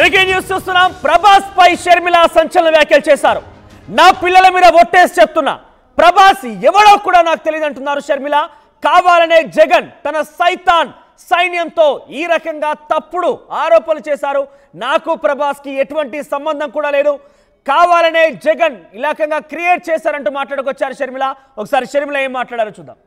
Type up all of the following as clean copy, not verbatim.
Breaking news చూస్తున్నాం. ప్రభాస్ పై షర్మిల సంచలన వ్యాఖ్యలు చేశారు. నా పిల్లల మీద ఒట్టేసి చెప్తున్నా, ప్రభాస్ ఎవడో కూడా నాకు తెలియదు అంటున్నారు షర్మిల. కావాలనే జగన్ తన సైతాన్ సైన్యంతో ఈ రకంగా తప్పుడు ఆరోపణలు చేశారు. నాకు ప్రభాస్ కి ఎటువంటి సంబంధం కూడా లేదు, కావాలనే జగన్ ఈ రకంగా క్రియేట్ చేశారంటూ మాట్లాడుకొచ్చారు షర్మిల. ఒకసారి షర్మిల ఏం మాట్లాడారో చూద్దాం.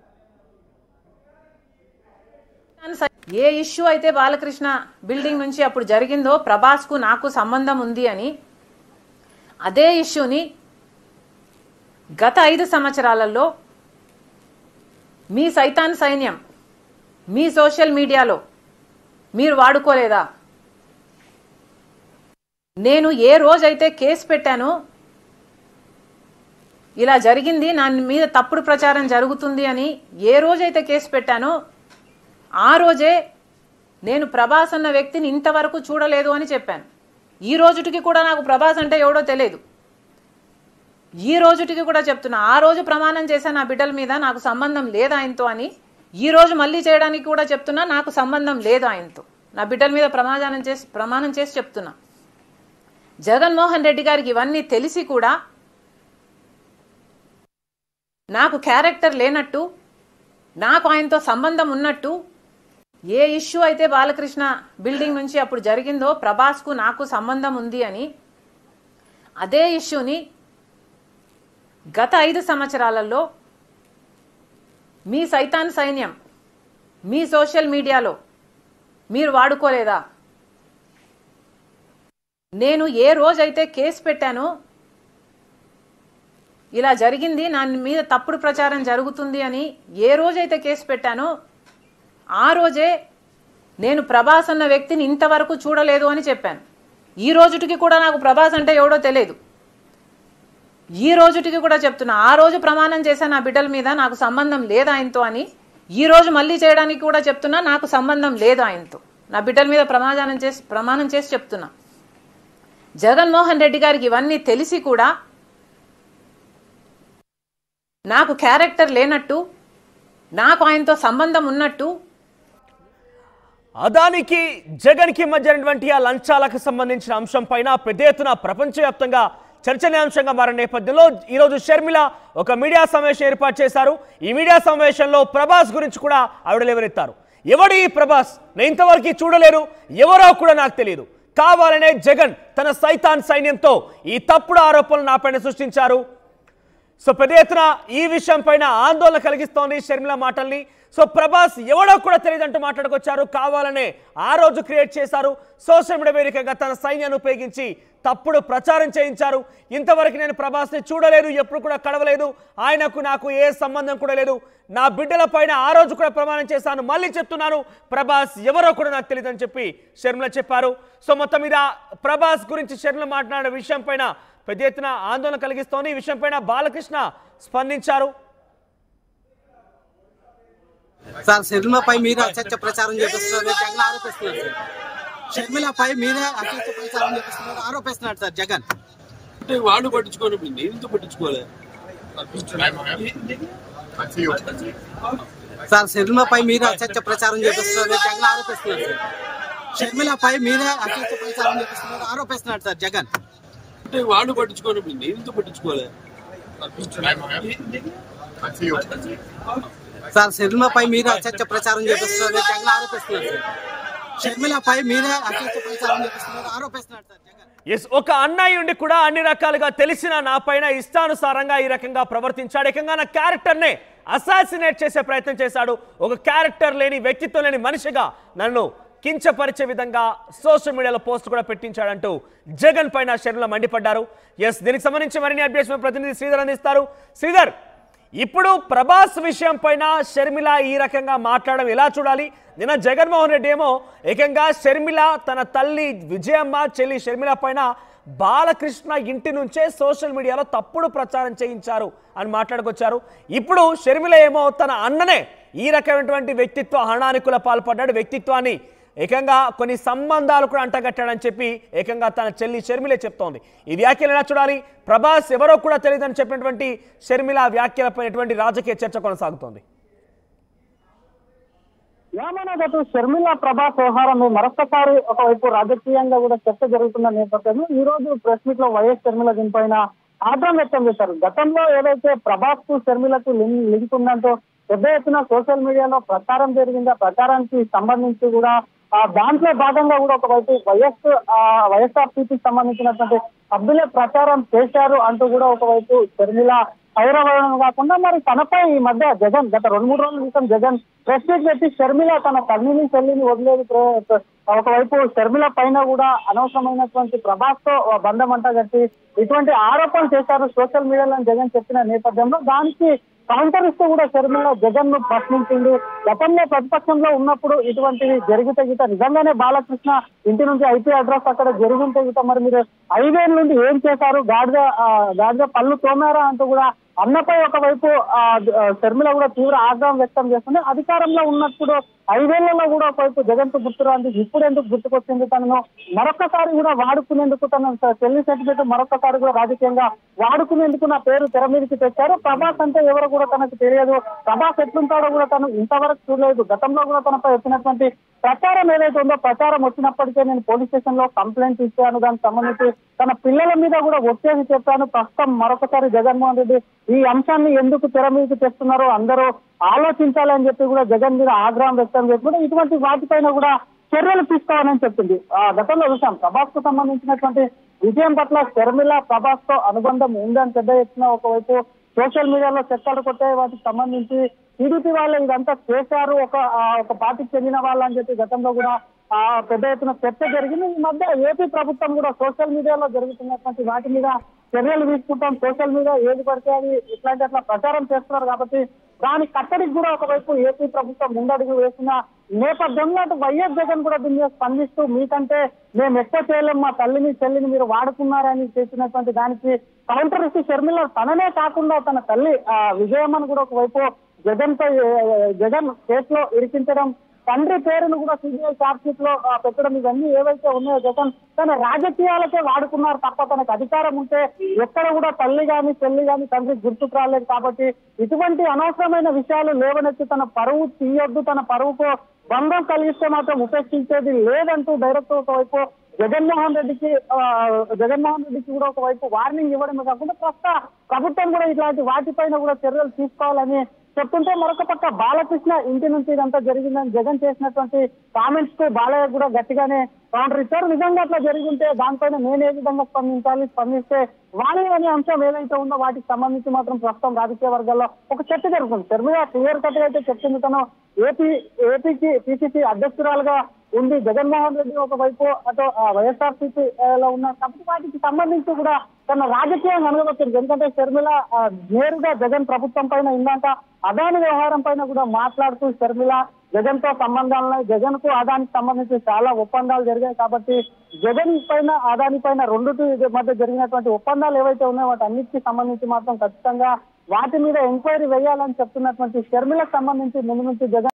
ఏ ఇష్యూ అయితే బాలకృష్ణ బిల్డింగ్ నుంచి అప్పుడు జరిగిందో ప్రభాస్కు నాకు సంబంధం ఉంది అని, అదే ఇష్యూని గత 5 సంవత్సరాలలో మీ సైతాన్ సైన్యం మీ సోషల్ మీడియాలో మీరు వాడుకోలేదా? నేను ఏ రోజైతే కేసు పెట్టానో, ఇలా జరిగింది, నా మీద తప్పుడు ప్రచారం జరుగుతుంది అని ఏ రోజైతే కేసు పెట్టానో ఆ రోజే నేను ప్రభాస్ అన్న వ్యక్తిని ఇంతవరకు చూడలేదు అని చెప్పాను. ఈ రోజుటికి కూడా నాకు ప్రభాస్ అంటే ఎవడో తెలియదు. ఈ రోజుటికి కూడా చెప్తున్నా, ఆ రోజు ప్రమాణం చేశాను నా బిడ్డల మీద నాకు సంబంధం లేదు ఆయనతో అని. ఈ రోజు మళ్ళీ చేయడానికి కూడా చెప్తున్నా, నాకు సంబంధం లేదు ఆయనతో. నా బిడ్డల మీద ప్రమాణం చేసి చెప్తున్నా. జగన్మోహన్ రెడ్డి గారికి ఇవన్నీ తెలిసి కూడా నాకు క్యారెక్టర్ లేనట్టు, నాకు ఆయనతో సంబంధం ఉన్నట్టు, ఏ ఇష్యూ అయితే బాలకృష్ణ బిల్డింగ్ నుంచి అప్పుడు జరిగిందో ప్రభాస్కు నాకు సంబంధం ఉంది అని, అదే ఇష్యూని గత 5 సంవత్సరాలలో మీ సైతాన్ సైన్యం మీ సోషల్ మీడియాలో మీరు వాడుకోలేదా? నేను ఏ రోజైతే కేసు పెట్టానో, ఇలా జరిగింది, నా మీద తప్పుడు ప్రచారం జరుగుతుంది అని ఏ రోజైతే కేసు పెట్టానో ఆ రోజే నేను ప్రభాస్ అన్న వ్యక్తిని ఇంతవరకు చూడలేదు అని చెప్పాను. ఈ రోజుటికి కూడా నాకు ప్రభాస్ అంటే ఎవడో తెలియదు. ఈ రోజుటికి కూడా చెప్తున్నా, ఆ రోజు ప్రమాణం చేశాను నా బిడ్డల మీద నాకు సంబంధం లేదు ఆయనతో అని. ఈ రోజు మళ్ళీ చేయడానికి కూడా చెప్తున్నా, నాకు సంబంధం లేదు ఆయనతో. నా బిడ్డల మీద ప్రమాణం చేసి చెప్తున్నా. జగన్మోహన్ రెడ్డి గారికి ఇవన్నీ తెలిసి కూడా నాకు క్యారెక్టర్ లేనట్టు, నాకు ఆయనతో సంబంధం ఉన్నట్టు, అదానికి జగన్కి మధ్యనటువంటి ఆ లంచాలకు సంబంధించిన అంశం పైన పెద్ద ఎత్తున ప్రపంచవ్యాప్తంగా చర్చనీయాంశంగా మారిన నేపథ్యంలో ఈరోజు షర్మిల ఒక మీడియా సమావేశం ఏర్పాటు చేశారు. ఈ మీడియా సమావేశంలో ప్రభాస్ గురించి కూడా ఆవిడ లేవనెత్తారు. ఎవడు ఈ ప్రభాస్? నేను ఇంతవరకు చూడలేరు, ఎవరో కూడా నాకు తెలియదు, కావాలనే జగన్ తన సైతాన్ సైన్యంతో ఈ తప్పుడు ఆరోపణలు నాపైన సృష్టించారు. సో పెద్ద ఎత్తున ఈ విషయం పైన ఆందోళన కలిగిస్తోంది షర్మిల మాటల్ని. సో ప్రభాస్ ఎవడో కూడా తెలియదంటూ మాట్లాడుకొచ్చారు. కావాలనే ఆ రోజు క్రియేట్ చేశారు. సోషల్ మీడియా వేదికగా తన సైన్యాన్ని ఉపయోగించి తప్పుడు ప్రచారం చేయించారు. ఇంతవరకు నేను ప్రభాస్ని చూడలేదు, ఎప్పుడు కూడా కడవలేదు, ఆయనకు నాకు ఏ సంబంధం కూడా లేదు, నా బిడ్డల పైన ఆ రోజు కూడా ప్రమాణం చేశాను, మళ్ళీ చెప్తున్నాను, ప్రభాస్ ఎవరో కూడా నాకు తెలియదు అని చెప్పి షర్మిల చెప్పారు. సో మొత్తం మీద ప్రభాస్ గురించి షర్మిల మాట్లాడిన విషయం పైన పెద్ద ఎత్తున ఆందోళన కలిగిస్తోంది. ఈ విషయం పైన బాలకృష్ణ స్పందించారు. సార్, షర్మిలపై మీరే అసత్య ప్రచారం చేపిస్తున్నారు జగన్ ఆరోపిస్తున్నారు. సార్, షర్మిలపై మీరే అసత్య ప్రచారం చేపిస్తున్నారు ఆరోపిస్తున్నాడు సార్ జగన్. అంటే వాళ్ళు పట్టించుకోవాలి, నేను ఎందుకు పట్టించుకోవాలి? సార్, షర్మిలపై మీరే అసత్య ప్రచారం చేపిస్తున్నారు జగన్ ఆరోపిస్తున్నారు. సార్, షర్మిలపై మీరే అసత్య ప్రచారం చేపిస్తున్నారు ఆరోపిస్తున్నాడు సార్ జగన్. అంటే వాళ్ళు పట్టించుకోవాలి, నేను ఎందుకు పట్టించుకోవాలి? సార్, షర్మిలపై మీరే అసత్య ప్రచారం చేపిస్తున్నారు జగన్ ఆరోపిస్తున్నారు. సార్, షర్మిలపై మీరే అసత్య ప్రచారం చేపిస్తున్నారు ఆరోపిస్తున్నాడు సార్ జగన్. ఎస్, ఒక అన్నయ్య ఉండి కూడా అన్ని రకాలుగా తెలిసిన నా పైన ఇష్టానుసారంగా ఈ రకంగా ప్రవర్తించాడు. ఏకంగా నా క్యారెక్టర్నే అసాసినేట్ చేసే ప్రయత్నం చేశాడు. ఒక క్యారెక్టర్ లేని, వ్యక్తిత్వం లేని మనిషిగా నన్ను కించపరిచే విధంగా సోషల్ మీడియాలో పోస్ట్ కూడా పెట్టించాడంటూ జగన్ పైన షర్మిల మండిపడ్డారు. ఎస్, దీనికి సంబంధించి మరిన్ని అప్డేట్స్ ప్రతినిధి శ్రీధర్ అందిస్తారు. శ్రీధర్, ఇప్పుడు ప్రభాస్ విషయం పైన షర్మిల ఈ రకంగా మాట్లాడడం ఎలా చూడాలి? నిన్న జగన్మోహన్ రెడ్డి ఏమో ఏకంగా షర్మిల తన తల్లి విజయమ్మ, చెల్లి షర్మిల పైన బాలకృష్ణ ఇంటి నుంచే సోషల్ మీడియాలో తప్పుడు ప్రచారం చేయించారు అని మాట్లాడుకొచ్చారు. ఇప్పుడు షర్మిల ఏమో తన అన్ననే ఈ రకమైనటువంటి వ్యక్తిత్వ హనానికుల పాల్పడ్డాడు, వ్యక్తిత్వాన్ని ఏకంగా కొన్ని సంబంధాలు కూడా అంటగట్టాడని చెప్పి ఏకంగా తన చెల్లి షర్మిలే చెప్తోంది. ఈ వ్యాఖ్యలు ఎలా చూడాలి? ప్రభాస్ ఎవరో కూడా తెలియదని చెప్పినటువంటి షర్మిల వ్యాఖ్యలపై ఎటువంటి రాజకీయ చర్చ కొనసాగుతోంది? యామనగదు షర్మిల ప్రభాస్ వ్యవహారం మరొకసారి ఒకవైపు రాజకీయంగా కూడా చర్చ జరుగుతున్న నేపథ్యంలో ఈ రోజు ప్రెస్ మీట్ లో వైఎస్ షర్మిల దీనిపైన ఆగ్రహం వ్యక్తం చేశారు. గతంలో ఏదైతే ప్రభాస్ కు షర్మిలకు లింక్ ఉందంటూ పెద్ద ఎత్తున సోషల్ మీడియాలో ప్రచారం జరిగింది. ఆ ప్రచారానికి సంబంధించి కూడా దాంట్లో భాగంగా కూడా ఒకవైపు వైఎస్ఆర్సీపీకి సంబంధించినటువంటి సభ్యులే ప్రచారం చేశారు అంటూ కూడా ఒకవైపు షర్మిల హైదరాబాద్ కాకుండా మరి తనపై ఈ మధ్య జగన్ గత 2-3 రోజుల క్రితం జగన్ ప్రెస్ మీట్ పెట్టి షర్మిల తన తల్లిని చెల్లిని వదిలేదు, ఒకవైపు షర్మిల పైన కూడా అనవసరమైనటువంటి ప్రభాస్ తో బంధం అంట కట్టి ఇటువంటి ఆరోపణలు చేశారు సోషల్ మీడియాలో జగన్ చెప్పిన నేపథ్యంలో దానికి కౌంటర్ ఇస్తూ కూడా షర్మిల జగన్ ను ప్రశ్నించింది. గతంలో ప్రతిపక్షంలో ఉన్నప్పుడు ఇటువంటివి జరిగితే గిట నిజంగానే బాలకృష్ణ ఇంటి నుంచి ఐపీ అడ్రస్ అక్కడ జరిగితే గిట మరి మీరు 5 ఏళ్ళ నుండి ఏం చేశారు, గాడిద పళ్ళు తోమారా అంటూ కూడా అన్నపై ఒకవైపు షర్మిల కూడా తీవ్ర ఆగ్రహం వ్యక్తం చేస్తుంది. అధికారంలో ఉన్నప్పుడు 5 ఏళ్లలో కూడా ఒకవైపు జగన్ కు గుర్తురాంది, ఇప్పుడు ఎందుకు గుర్తుకొచ్చింది, తనను మరొకసారి కూడా వాడుకునేందుకు తన చెల్లి సర్టిఫికేట్ మరొకసారి కూడా రాజకీయంగా వాడుకునేందుకు నా పేరు తెర మీదకి తెచ్చారు. ప్రభాస్ అంటే ఎవరో కూడా తనకు తెలియదు, ప్రభాస్ ఎట్లుంటాడో కూడా తను ఇంతవరకు చూడలేదు. గతంలో కూడా తనపై వచ్చినటువంటి ప్రచారం ఏదైతే ఉందో ప్రచారం వచ్చినప్పటికే నేను పోలీస్ స్టేషన్ లో కంప్లైంట్ ఇచ్చాను, దానికి సంబంధించి తన పిల్లల మీద కూడా ఒత్తిడి చెప్పాను. ప్రస్తుతం మరొకసారి జగన్మోహన్ రెడ్డి ఈ అంశాన్ని ఎందుకు తెర మీదకి తెస్తున్నారో అందరూ ఆలోచించాలని చెప్పి కూడా జగన్ మీద ఆగ్రహం వ్యక్తం చేస్తున్నారు. ఇటువంటి వాటిపైన కూడా చర్యలు తీసుకోవాలని చెప్తుంది. గతంలో చూసాం ప్రభాస్ కు సంబంధించినటువంటి విజయం పట్ల షర్మిల ప్రభాస్ తో అనుబంధం ఉందని పెద్ద ఎత్తున ఒకవైపు సోషల్ మీడియాలో చక్కలు కొట్టే వాటికి సంబంధించి టీడీపీ వాళ్ళు ఇదంతా చేశారు, ఒక పార్టీకి చెందిన వాళ్ళు అని చెప్పి గతంలో కూడా పెద్ద ఎత్తున చర్చ జరిగింది. ఈ మధ్య ఏపీ ప్రభుత్వం కూడా సోషల్ మీడియాలో జరుగుతున్నటువంటి వాటి మీద చర్యలు తీసుకుంటాం, సోషల్ మీడియా ఏది పడితే అది ఇట్లాంటి అట్లా ప్రచారం చేస్తున్నారు కాబట్టి దాని కట్టడికి కూడా ఒకవైపు ఏపీ ప్రభుత్వం ముందడుగు వేసిన నేపథ్యంలో అటు వైఎస్ జగన్ కూడా దీని మీద స్పందిస్తూ మీకంటే మేము ఎక్కువ చేయలేం, మా తల్లిని చెల్లిని మీరు వాడుకున్నారని చేసినటువంటి దానికి కౌంటర్ ఇస్తూ షర్మిల తననే కాకుండా తన తల్లి విజయమ్మను కూడా ఒకవైపు జగన్ కేసులో ఇరికించడం, తండ్రి పేరును కూడా సిబిఐ ఛార్జ్ షీట్ లో పెట్టడం, ఇవన్నీ ఏవైతే ఉన్నాయో జగన్ తన రాజకీయాలకే వాడుకున్నారు తప్ప తనకు అధికారం ఉంటే ఎక్కడ కూడా తల్లి గాని చెల్లి గాని తండ్రి గుర్తుకు రాలేదు. కాబట్టి ఇటువంటి అనవసరమైన విషయాలు లేవనెత్తి తన పరువు తీయొద్దు, తన పరువుకు బంధం కలిగిస్తే మాత్రం ఉపేక్షించేది లేదంటూ డైరెక్ట్ ఒకవైపు జగన్మోహన్ రెడ్డికి కూడా ఒకవైపు వార్నింగ్ ఇవ్వడమే కాకుండా ప్రస్తుత ప్రభుత్వం కూడా ఇట్లాంటి వాటిపైన కూడా చర్యలు తీసుకోవాలని చెప్తుంటే మరొక పక్క బాలకృష్ణ ఇంటి నుంచి ఇదంతా జరిగిందని జగన్ చేసినటువంటి కామెంట్స్ కు బాలయ్య కూడా గట్టిగానే కౌంటర్ ఇచ్చారు. నిజంగా అట్లా జరిగింటే దానిపైన నేను ఏ విధంగా స్పందిస్తే వాణి అనే అంశం ఏదైతే ఉందో వాటికి సంబంధించి మాత్రం ప్రస్తుతం రాజకీయ వర్గాల్లో ఒక చర్చ జరుగుతుంది. షర్మిల క్లియర్ కట్ అయితే చెప్తుంది తను ఏపీకి పిసిసి అధ్యక్షురాలుగా ఉంది, జగన్మోహన్ రెడ్డి ఒకవైపు అటు వైఎస్ఆర్సీపీలో ఉన్నారు కాబట్టి వాటికి సంబంధించి కూడా తన రాజకీయంగా అనుభవించింది. ఎందుకంటే షర్మిల నేరుగా జగన్ ప్రభుత్వం పైన ఇందాక అదాని వ్యవహారం పైన కూడా మాట్లాడుతూ షర్మిల జగన్ తో సంబంధాలున్నాయి, జగన్ కు అదానికి సంబంధించి చాలా ఒప్పందాలు జరిగాయి కాబట్టి జగన్ పైన అదాని పైన రెండుటి మధ్య జరిగినటువంటి ఒప్పందాలు ఏవైతే ఉన్నాయో వాటి అన్నిటికీ సంబంధించి మాత్రం ఖచ్చితంగా వాటి మీద ఎంక్వైరీ వేయాలని చెప్తున్నటువంటి షర్మిలకు సంబంధించి ముందు నుంచి జగన్